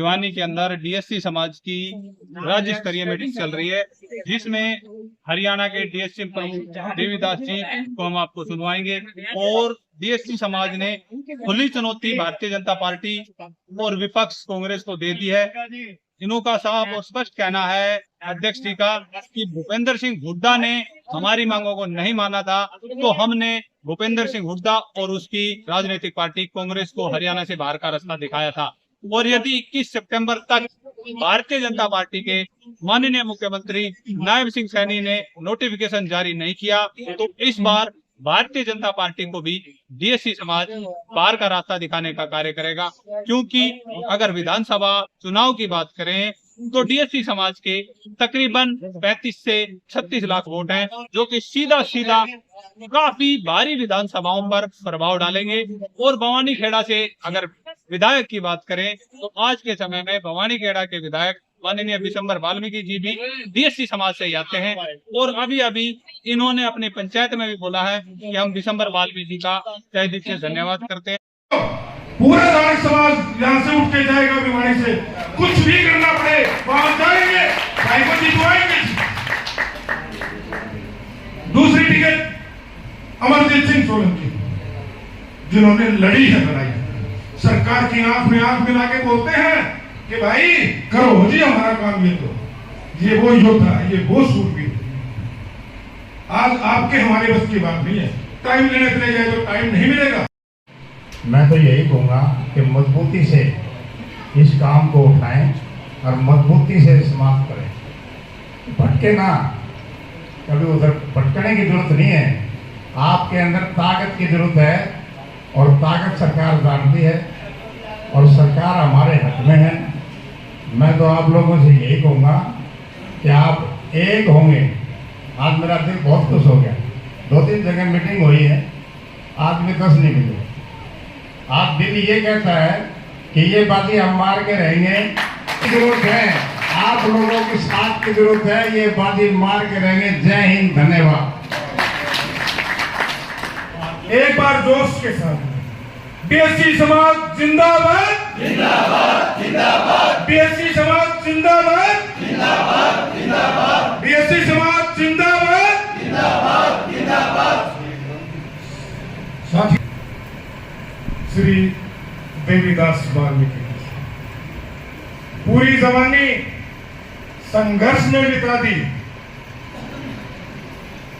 भिवानी के अंदर डीएससी समाज की राज्य स्तरीय मीटिंग चल रही है, जिसमें हरियाणा के डीएससी प्रमुख देवीदास जी को हम आपको सुनवाएंगे। और डीएससी समाज ने खुली चुनौती भारतीय जनता पार्टी और विपक्ष कांग्रेस को दे दी है। इनका साफ और स्पष्ट कहना है अध्यक्ष जी का कि भूपेंद्र सिंह हुड्डा ने हमारी मांगों को नहीं माना था, तो हमने भूपेंद्र सिंह हुड्डा और उसकी राजनीतिक पार्टी कांग्रेस को हरियाणा से बाहर का रास्ता दिखाया था। और यदि 21 सितंबर तक भारतीय जनता पार्टी के माननीय मुख्यमंत्री नायब सिंह सैनी ने नोटिफिकेशन जारी नहीं किया, तो इस बार भारतीय जनता पार्टी को भी डीएससी समाज बाहर का रास्ता दिखाने का कार्य करेगा। क्योंकि अगर विधानसभा चुनाव की बात करें तो डीएससी समाज के तकरीबन 35 से 36 लाख वोट हैं, जो कि सीधा सीधा काफी भारी विधानसभाओं पर प्रभाव डालेंगे। और भवानी खेड़ा से अगर विधायक की बात करें तो आज के समय में भवानी खेड़ा के विधायक माननीय विशंबर वाल्मीकि जी भी डीएससी समाज से आते हैं। और अभी अभी इन्होंने अपनी पंचायत में भी बोला है कि हम विशंबर वाल्मीकि जी का तहे दिल से धन्यवाद करते हैं। पूरा धार्मिक समाज यहाँ से उठ के जाएगा, भिवानी से कुछ भी करना पड़े वहां जाएंगे, भाई को जितवाएंगे। दूसरी टिकट अमरजीत सिंह सोलंकी, जिन्होंने लड़ी है लड़ाई, सरकार की आंख में आंख मिला के बोलते हैं कि भाई करो जी हमारा काम। ये वो योद्धा, ये वो सूरवीर। आज आपके हमारे बस की बात नहीं है। टाइम लेने चले जाए तो टाइम नहीं मिलेगा। मैं तो यही कहूँगा कि मजबूती से इस काम को उठाएं और मजबूती से समाप्त करें। भटके ना, कभी उधर भटकने की जरूरत नहीं है। आपके अंदर ताकत की जरूरत है और ताकत सरकार जानती है और सरकार हमारे हक में है। मैं तो आप लोगों से यही कहूँगा कि आप एक होंगे। आज मेरा दिल बहुत खुश हो गया। 2-3 जगह मीटिंग हुई है, आदमी 10 नहीं मिले। आप दिल ये कहता है कि ये बातें हम मार के रहेंगे, जरूरत है आप लोगों की साथ की जरूरत है, ये बातें मार के रहेंगे। जय हिंद, धन्यवाद। एक बार जोश के साथ डीएससी समाज जिंदाबाद, जिंदाबाद, जिंदाबाद। डीएससी समाज जिंदाबाद, जिंदाबाद, जिंदाबाद। डीएससी समाज जिंदाबाद, जिंदाबाद, जिंदाबाद। साथी श्री देवीदास वाल्मीकि पूरी जवानी संघर्ष में बिता दी।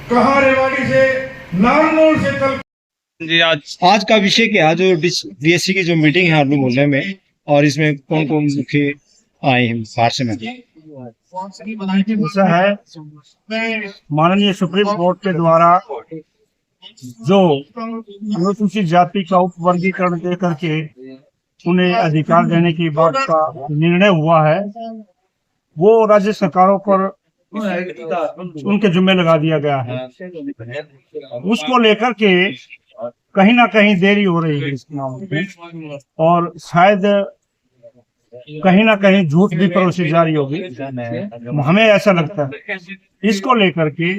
कहा रेवाड़ी से नारनौल से चल जी। आज का विषय क्या है? जो डीएससी की जो मीटिंग है आलू मोहल्ले में, और इसमें कौन कौन मुख्य आए हैं बाहर से? ऐसा है, माननीय सुप्रीम कोर्ट के द्वारा जो अनुसूचित जाति का उपवर्गीकरण दे करके उन्हें अधिकार देने की बात का निर्णय हुआ है, वो राज्य सरकारों पर उनके जिम्मे लगा दिया गया है। उसको लेकर के कहीं ना कहीं देरी हो रही है इस मामले में, और शायद कहीं ना कहीं झूठ भी परोसी जा रही होगी। हमें ऐसा लगता है इसको लेकर के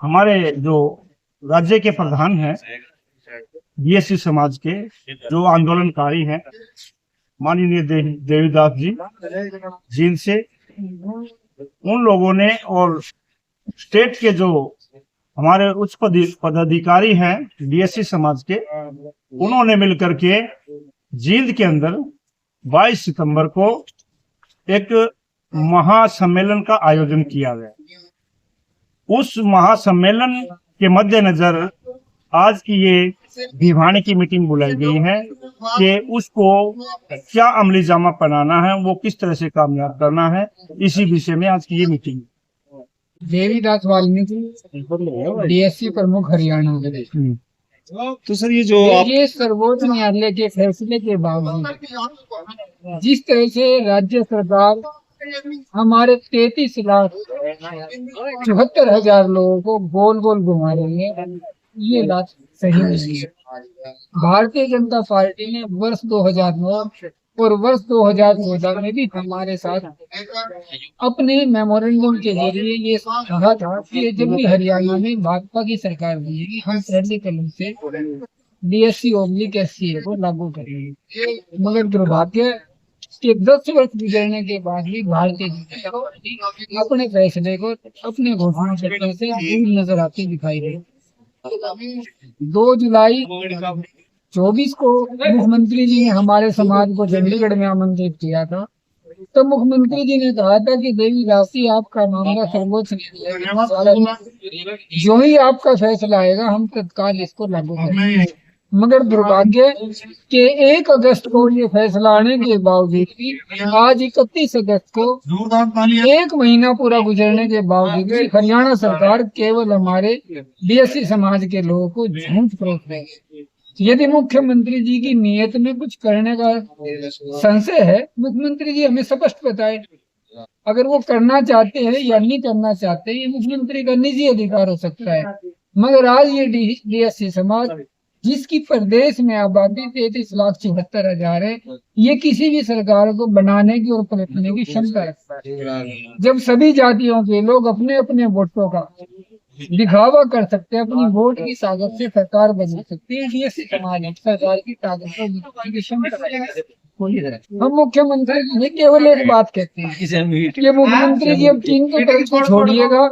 हमारे जो राज्य के प्रधान हैं डीएससी समाज के, जो आंदोलनकारी हैं माननीय देवीदास जी, जिनसे उन लोगों ने और स्टेट के जो हमारे उच्च पदाधिकारी हैं डीएससी समाज के, उन्होंने मिलकर के जींद के अंदर 22 सितंबर को एक महासम्मेलन का आयोजन किया गया। उस महासम्मेलन के मद्देनजर आज की ये भिवानी की मीटिंग बुलाई गई है कि उसको क्या अमली जामा पहनाना है, वो किस तरह से कामयाब करना है, इसी विषय में आज की ये मीटिंग। देवीदास वाल्मीकि डीएससी प्रमुख हरियाणा। तो सर ये सर्वोच्च न्यायालय के फैसले के बावजूद जिस तरह से राज्य सरकार हमारे 33,74,000 लोगों को गोल गोल घुमा रही है, ये बात सही नहीं है। भारतीय जनता पार्टी ने वर्ष 2009 और वर्ष 2014 में भी हमारे साथ अपने मेमोरेंडम के जरिए ये कहा था कि जब भी हरियाणा में भाजपा की सरकार बनेगी हम पहले कदम से डीएससी ओब्लिक एससी को लागू करेंगे। मगर दुर्भाग्य कि 10 वर्ष गुजरने के बाद भी भारतीय जनता पार्टी अपने फैसले को, अपने घोषणा पत्र से दूर नजर आती दिखाई दे। 2 जुलाई 24 को मुख्यमंत्री जी ने हमारे समाज को चंडीगढ़ में आमंत्रित किया था। तो मुख्यमंत्री जी ने कहा था कि देवी दासी आपका मामला सर्वोच्च न्यायालय में, जो ही आपका फैसला आएगा हम तत्काल इसको लागू करेंगे। मगर दुर्भाग्य के 1 अगस्त को ये फैसला आने के बावजूद भी आज 31 अगस्त को 1 महीना पूरा गुजरने के बावजूद भी हरियाणा सरकार केवल हमारे डीएससी समाज के लोगों को झूठ परोस रही है। यदि मुख्यमंत्री जी की नीयत में कुछ करने का संशय है, मुख्यमंत्री जी हमें स्पष्ट बताए। अगर वो करना चाहते हैं या नहीं करना चाहते, ये मुख्यमंत्री का निजी अधिकार हो सकता है। मगर आज ये डीएससी समाज जिसकी प्रदेश में आबादी 33,74,000 है, ये किसी भी सरकार को बनाने की और पलटने की क्षमता रखता है। जब सभी जातियों के लोग अपने अपने वोटों का दिखावा कर सकते हैं, अपनी वोट की ताकत से सरकार बना सकते हैं, डीएससी समाज सरकार की ताकत को दिखाने की क्षमता रखता है। हम मुख्यमंत्री जी केवल एक बात कहते हैं कि मुख्यमंत्री जी अब चीन के कर्ज को छोड़िएगा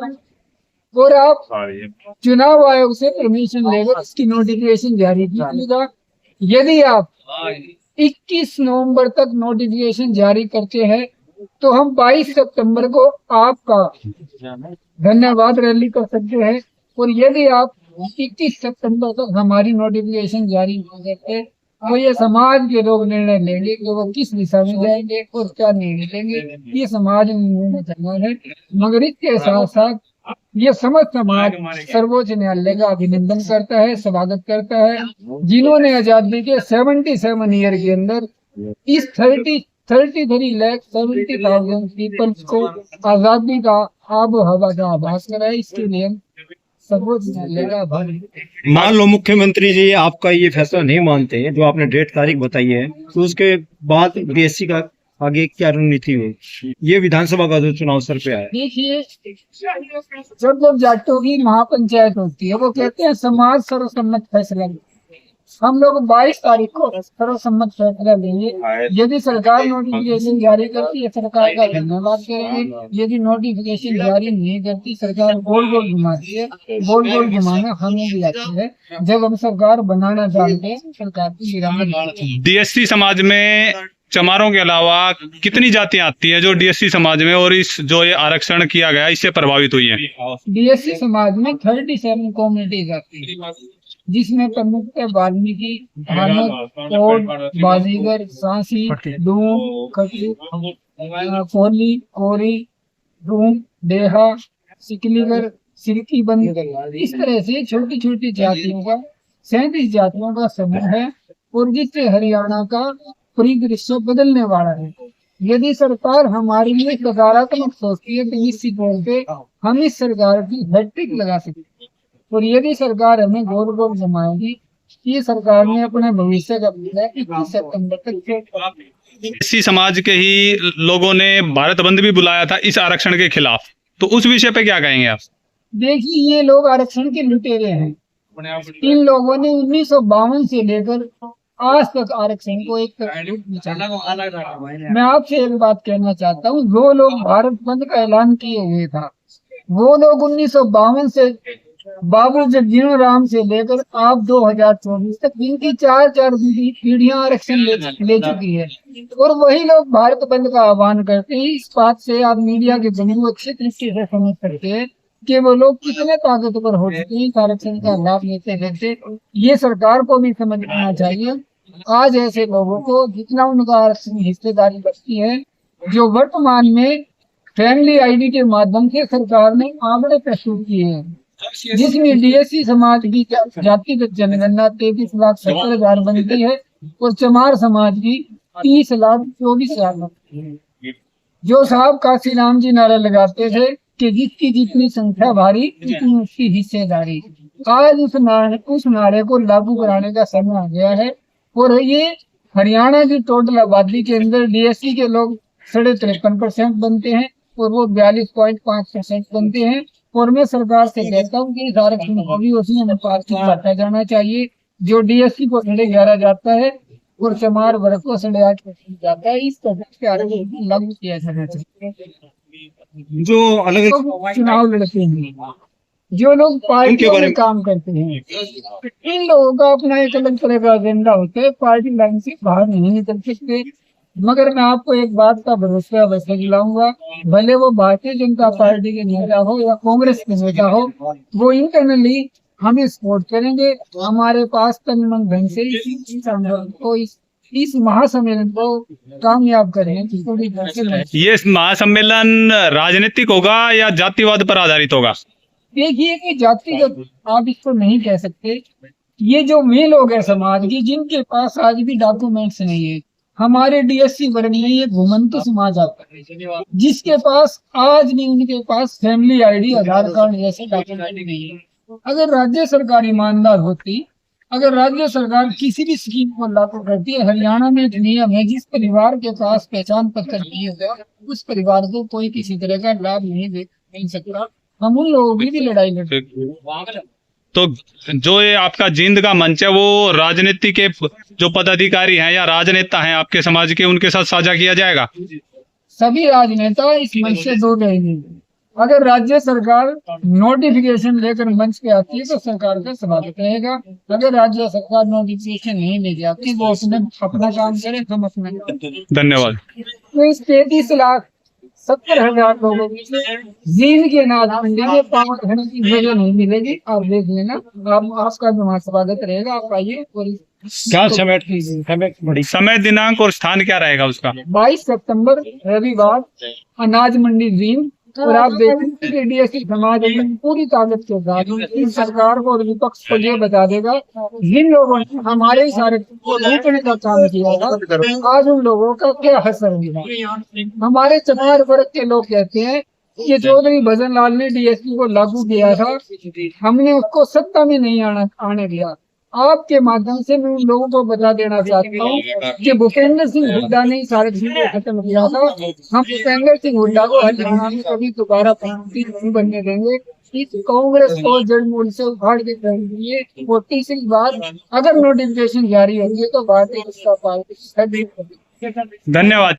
और आप चुनाव आयोग से परमिशन लेकर इसकी नोटिफिकेशन जारी कीजिएगा। यदि आप 21 नवंबर तक नोटिफिकेशन जारी करते हैं तो हम 22 सितंबर को आपका धन्यवाद रैली कर सकते हैं। और यदि आप 21 सितंबर तक हमारी नोटिफिकेशन जारी नहीं करते तो ये समाज के लोग निर्णय लेंगे कि वो किस दिशा में जाएंगे और क्या निर्णय लेंगे। ये समाज में निर्णय करना है। मगर इसके साथ साथ ये समस्त समाज सर्वोच्च न्यायालय का अभिनंदन करता है, स्वागत करता है, जिन्होंने आजादी के 77 ईयर के अंदर इस 33,70,000 पीपल्स को आजादी का आब हवा का आभास कराया। इसके लिए सर्वोच्च न्यायालय का आभार। मान लो मुख्यमंत्री जी आपका ये फैसला नहीं मानते, जो आपने डेट तारीख बताई है, तो उसके बाद डीएससी का आगे क्या रणनीति हो? ये विधानसभा का जो चुनाव सर पे आया, देखिए जब जाटों की महापंचायत होती है, वो कहते हैं समाज सर्वसम्मत फैसला। हम लोग 22 तारीख को सर्वसम्मत फैसला लेंगे। यदि सरकार नोटिफिकेशन जारी करती है, सरकार का धन्यवाद करेंगे। यदि नोटिफिकेशन जारी नहीं करती, सरकार गोल गोल घुमाती है। गोल गोल घुमाना हमें भी आती है। जब हम सरकार बनाना जानते हैं, सरकार की गिरावट। डीएससी समाज में चमारों के अलावा कितनी जातियां आती हैं जो डीएससी समाज में और इस जो ये आरक्षण किया गया इससे प्रभावित हुई हैं? डीएससी समाज में 37 कम्युनिटीज आती है, जिसमें प्रमुख वाल्मीकि, भानक, कोड, बाजीगर, सांसी, डूम, खटू, कोहली, कोरी, डूम, डेहा, सिकलीगर, सिरकी बंद, इस तरह से छोटी छोटी जातियों का 37 जातियों का समूह है। और जिससे हरियाणा का परिदृश्य बदलने वाला है। यदि सरकार हमारे लिए सकारात्मक सोचती है तो निश्चित तौर पे हम इस सरकार की हैट्रिक लगा सकते हैं। और यदि सरकार हमें गोल गोल घुमाएगी, ये सरकार ने अपने भविष्य का प्लान 21 सितंबर तक। डीएससी समाज के ही लोगों ने भारत बंद भी बुलाया था इस आरक्षण के खिलाफ, तो उस विषय पे क्या कहेंगे आप? देखिए, ये लोग आरक्षण के लुटेरे हैं। इन लोगों ने 1952 से लेकर आज तक आरक्षण को एक मैं आपसे एक बात कहना चाहता हूँ, जो लोग भारत बंद का ऐलान किए हुए था, वो लोग 1952 से बाबू जगजीवन राम से लेकर आप 2024 तक इनकी 4 पीढ़ियां आरक्षण ले चुकी है। और वही लोग भारत बंद का आह्वान करते हैं। इस बात से आप मीडिया के जरिए अच्छे तरीके से समझ सकते हैं कि वो लोग कितने ताकतवर हो चुके हैं आरक्षण का लाभ लेते लेते। ये सरकार को भी समझ लेना चाहिए। आज ऐसे लोगों को जितना उनका आरक्षण हिस्सेदारी बचती है, जो वर्तमान में फैमिली आईडी के माध्यम से सरकार ने आंकड़े प्रस्तुत किए हैं, जिसमें डीएससी समाज की जातिगत जनगणना 33,70,000 बनती है और चमार समाज की 30,24,000 बनती है। जो साहब काशीराम जी नारा लगाते थे कि जिसकी जितनी संख्या भारी उतनी उसकी हिस्सेदारी, आज उस नारे को लागू कराने का समय आ गया है। और ये हरियाणा की टोटल आबादी के अंदर डीएससी के लोग 53.5% बनते हैं और वो 42.5% बनते हैं। और मैं सरकार से कहता हूँ कि इस आरक्षण को भी उसी अनुपात में बांटा जाना चाहिए। जो डीएससी को 11.5 जाता है, और चमार वर्ग को सड़िया जाता है। इस तरह के आरक्षण लागू किया जाना चाहिए। जो अलग लोग चुनाव लड़ते हैं, जो लोग पार्टियों में काम करते हैं, इन लोगों का अपना एक अलग तरह का एजेंडा होता है, पार्टी लाइन से बाहर नहीं निकल सकते। मगर मैं आपको एक बात का भरोसा वैसे दिलाऊंगा, भले वो भारतीय जनता पार्टी के नेता हो या कांग्रेस के नेता हो, वो इंटरनली हमें सपोर्ट करेंगे। हमारे पास तन मन धन से इस महासम्मेलन को कामयाब करने की पूरी तरह से। ये महासम्मेलन राजनीतिक होगा या जातिवाद पर आधारित होगा? देखिए कि जातिगत आप इसको नहीं कह सकते। ये जो वे लोग हैं समाज के जिनके पास आज भी डॉक्यूमेंट्स नहीं है, हमारे डीएससी वर्ग में ये घुमंत समाज आता है जिसके पास आज भी उनके पास फैमिली आईडी, आधार कार्ड जैसे डॉक्यूमेंट नहीं है। अगर राज्य सरकार ईमानदार होती, अगर राज्य सरकार किसी भी स्कीम को लागू करती है, हरियाणा में एक नियम है, जिस परिवार के पास पहचान पत्र नहीं होगा उस परिवार को कोई किसी तरह का लाभ नहीं मिल सकता। हम उन लोगों की भी लड़ाई लड़ते। तो जो ये आपका जींद का मंच है, वो राजनीति के जो पदाधिकारी हैं या राजनेता हैं आपके समाज के, उनके साथ साझा किया जाएगा? सभी राजनेता इस मंच से दूर रहेंगे। अगर राज्य सरकार नोटिफिकेशन लेकर मंच पे आती है तो सरकार का स्वागत रहेगा। अगर राज्य सरकार नोटिफिकेशन नहीं ले जाती, वो उसने अपना काम करे, हम अपना। धन्यवाद। तो इस 33,70,000 लोगों की जींद के नाथ मंडी में पांव धरने की जगह नहीं मिलेगी। आप देख लेना, आपका भी वहाँ स्वागत रहेगा। आप आइए। क्या समय, दिनांक और स्थान क्या रहेगा उसका? 22 सितंबर रविवार, अनाज मंडी जींद। और आप देखेंगे कि डीएससी समाज अपनी पूरी ताकत के साथ इस सरकार को और विपक्ष को ये बता देगा, जिन लोगों ने हमारे इशारे को रोकने का काम किया था, आज उन लोगों का क्या असर होगा। हमारे चमार वर्ग के लोग कहते हैं कि चौधरी भजन लाल ने डीएससी को लागू किया था, हमने उसको सत्ता में नहीं आने दिया। आपके माध्यम से मैं उन लोगों को बता देना चाहता हूँ कि भूपेंद्र सिंह हुड्डा ने सारे चीजें खत्म किया था। हम भूपेंद्र सिंह हुड्डा को हरियाणा में कभी दोबारा प्रधानमंत्री नहीं बनने देंगे। इस कांग्रेस को जड़ मूल से उखाड़ के फेंकेंगे। और तीसरी बात, अगर नोटिफिकेशन जारी होगी तो भारतीय जनता पार्टी। धन्यवाद।